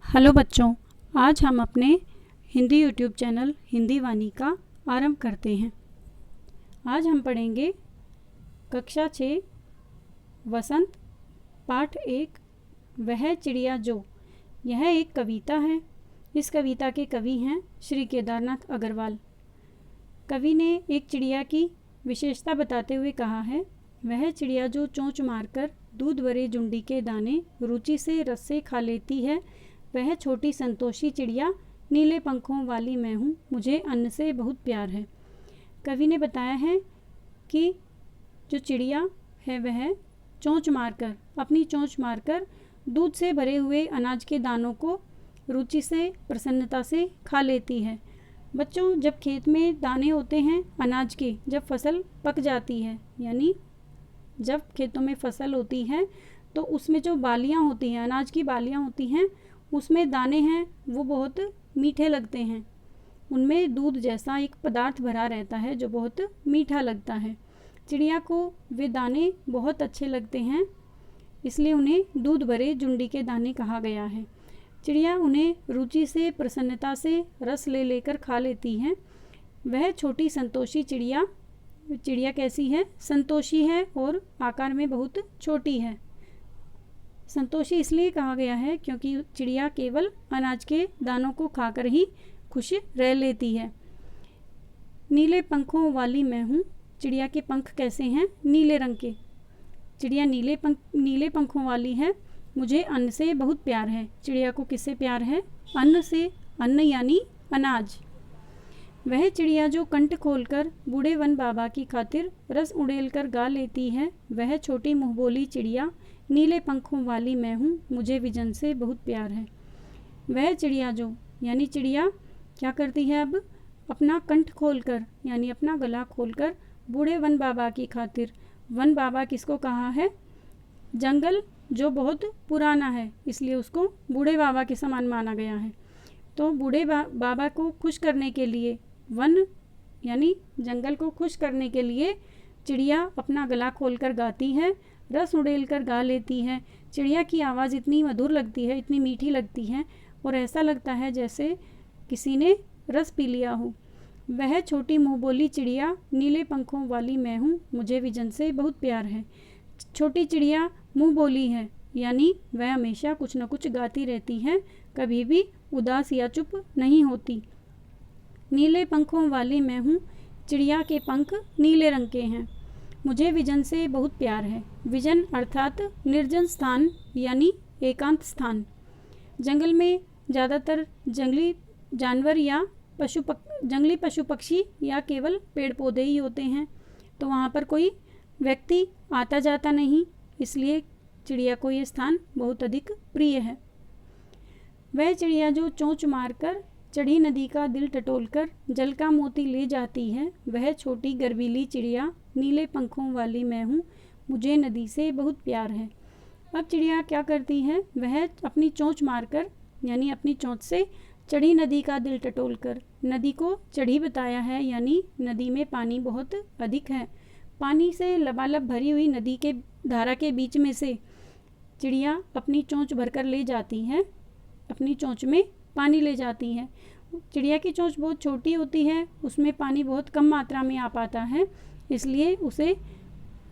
Hello बच्चों, आज हम अपने हिंदी यूट्यूब चैनल हिंदी वाणी का आरंभ करते हैं। आज हम पढ़ेंगे कक्षा 6 वसंत पाठ 1 वह चिड़िया जो। यह एक कविता है। इस कविता के कवि हैं श्री केदारनाथ अग्रवाल। कवि ने एक चिड़िया की विशेषता बताते हुए कहा है, वह चिड़िया जो चोंच मारकर दूध भरे जुंडी के दाने रुचि से रस से खा लेती है, वह छोटी संतोषी चिड़िया नीले पंखों वाली मैं हूँ, मुझे अन्न से बहुत प्यार है। कवि ने बताया है कि जो चिड़िया है वह अपनी चोंच मारकर दूध से भरे हुए अनाज के दानों को रुचि से प्रसन्नता से खा लेती है। बच्चों, जब खेत में दाने होते हैं अनाज के, जब फसल पक जाती है, यानी जब खेतों में फसल होती है तो उसमें जो बालियाँ होती हैं, अनाज की बालियाँ होती हैं, उसमें दाने हैं वो बहुत मीठे लगते हैं। उनमें दूध जैसा एक पदार्थ भरा रहता है जो बहुत मीठा लगता है। चिड़िया को वे दाने बहुत अच्छे लगते हैं, इसलिए उन्हें दूध भरे जुंडी के दाने कहा गया है। चिड़िया उन्हें रुचि से प्रसन्नता से रस ले लेकर खा लेती है। वह छोटी संतोषी चिड़िया कैसी है? संतोषी है और आकार में बहुत छोटी है। संतोषी इसलिए कहा गया है क्योंकि चिड़िया केवल अनाज के दानों को खाकर ही खुश रह लेती है। नीले पंखों वाली मैं हूँ। चिड़िया के पंख कैसे हैं? नीले रंग के। चिड़िया नीले पंखों वाली है। मुझे अन्न से बहुत प्यार है। चिड़िया को किससे प्यार है? अन्न से। अन्न यानी अनाज। वह चिड़िया जो कंठ खोलकर बूढ़े वन बाबा की खातिर रस उड़ेल कर गा लेती है, वह छोटी मुँहबोली चिड़िया नीले पंखों वाली मैं हूँ, मुझे विजन से बहुत प्यार है। वह चिड़िया जो, यानी चिड़िया क्या करती है? अब अपना कंठ खोलकर यानी अपना गला खोलकर बूढ़े वन बाबा की खातिर। वन बाबा किसको कहा है? जंगल जो बहुत पुराना है, इसलिए उसको बूढ़े बाबा के समान माना गया है। तो बूढ़े बाबा को खुश करने के लिए, वन यानी जंगल को खुश करने के लिए चिड़िया अपना गला खोलकर गाती है, रस उड़ेल कर गा लेती है। चिड़िया की आवाज़ इतनी मधुर लगती है, इतनी मीठी लगती है और ऐसा लगता है जैसे किसी ने रस पी लिया हो। वह छोटी मुँहबोली चिड़िया नीले पंखों वाली मैं हूँ, मुझे विजन से बहुत प्यार है। छोटी चिड़िया मुँह बोली है, यानी वह हमेशा कुछ न कुछ गाती रहती है, कभी भी उदास या चुप नहीं होती। नीले पंखों वाली मैं हूँ। चिड़िया के पंख नीले रंग के हैं। मुझे विजन से बहुत प्यार है। विजन अर्थात निर्जन स्थान यानी एकांत स्थान। जंगल में ज़्यादातर जंगली जानवर या जंगली पशु पक्षी या केवल पेड़ पौधे ही होते हैं, तो वहाँ पर कोई व्यक्ति आता जाता नहीं, इसलिए चिड़िया को ये स्थान बहुत अधिक प्रिय है। वह चिड़िया जो चोंच मारकर चढ़ी नदी का दिल टटोलकर जल का मोती ले जाती है, वह छोटी गर्वीली चिड़िया नीले पंखों वाली मैं हूँ, मुझे नदी से बहुत प्यार है। अब चिड़िया क्या करती है? वह अपनी चोंच मारकर यानी अपनी चोंच से चढ़ी नदी का दिल टटोलकर, नदी को चढ़ी बताया है, यानी नदी में पानी बहुत अधिक है। पानी से लबालब भरी हुई नदी के धारा के बीच में से चिड़िया अपनी चोंच भरकर ले जाती है, अपनी चोंच में पानी ले जाती है। चिड़िया की चोंच बहुत छोटी होती है, उसमें पानी बहुत कम मात्रा में आ पाता है, इसलिए उसे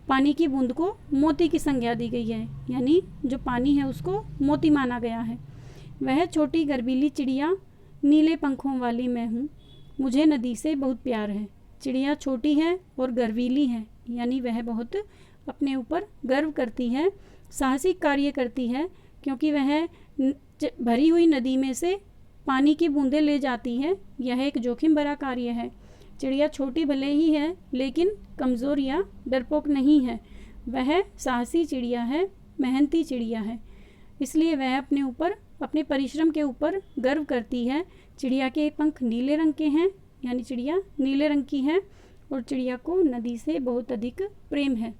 पानी की बूंद को मोती की संज्ञा दी गई है, यानी जो पानी है उसको मोती माना गया है। वह छोटी गर्वीली चिड़िया नीले पंखों वाली मैं हूँ, मुझे नदी से बहुत प्यार है। चिड़िया छोटी है और गर्वीली है, यानी वह बहुत अपने ऊपर गर्व करती है, साहसिक कार्य करती है, क्योंकि वह भरी हुई नदी में से पानी की बूंदें ले जाती है। यह एक जोखिम भरा कार्य है। चिड़िया छोटी भले ही है, लेकिन कमज़ोर या डरपोक नहीं है। वह साहसी चिड़िया है, मेहनती चिड़िया है, इसलिए वह अपने परिश्रम के ऊपर गर्व करती है। चिड़िया के पंख नीले रंग के हैं, यानी चिड़िया नीले रंग की है और चिड़िया को नदी से बहुत अधिक प्रेम है।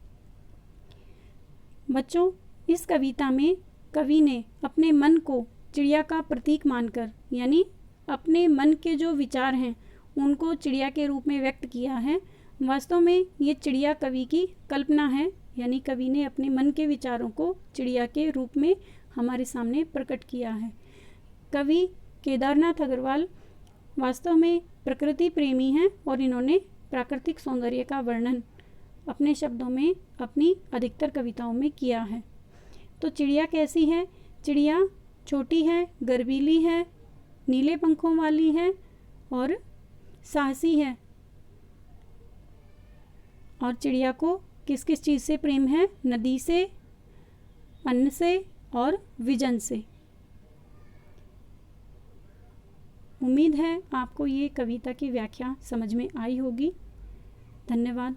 बच्चों, इस कविता में कवि ने अपने मन को चिड़िया का प्रतीक मानकर, यानी अपने मन के जो विचार हैं उनको चिड़िया के रूप में व्यक्त किया है। वास्तव में ये चिड़िया कवि की कल्पना है, यानी कवि ने अपने मन के विचारों को चिड़िया के रूप में हमारे सामने प्रकट किया है। कवि केदारनाथ अग्रवाल वास्तव में प्रकृति प्रेमी हैं और इन्होंने प्राकृतिक सौंदर्य का वर्णन अपने शब्दों में अपनी अधिकतर कविताओं में किया है। तो चिड़िया कैसी है? चिड़िया छोटी है, गर्वीली है, नीले पंखों वाली है और साहसी है। और चिड़िया को किस किस चीज़ से प्रेम है? नदी से, अन्न से और विजन से। उम्मीद है आपको ये कविता की व्याख्या समझ में आई होगी। धन्यवाद।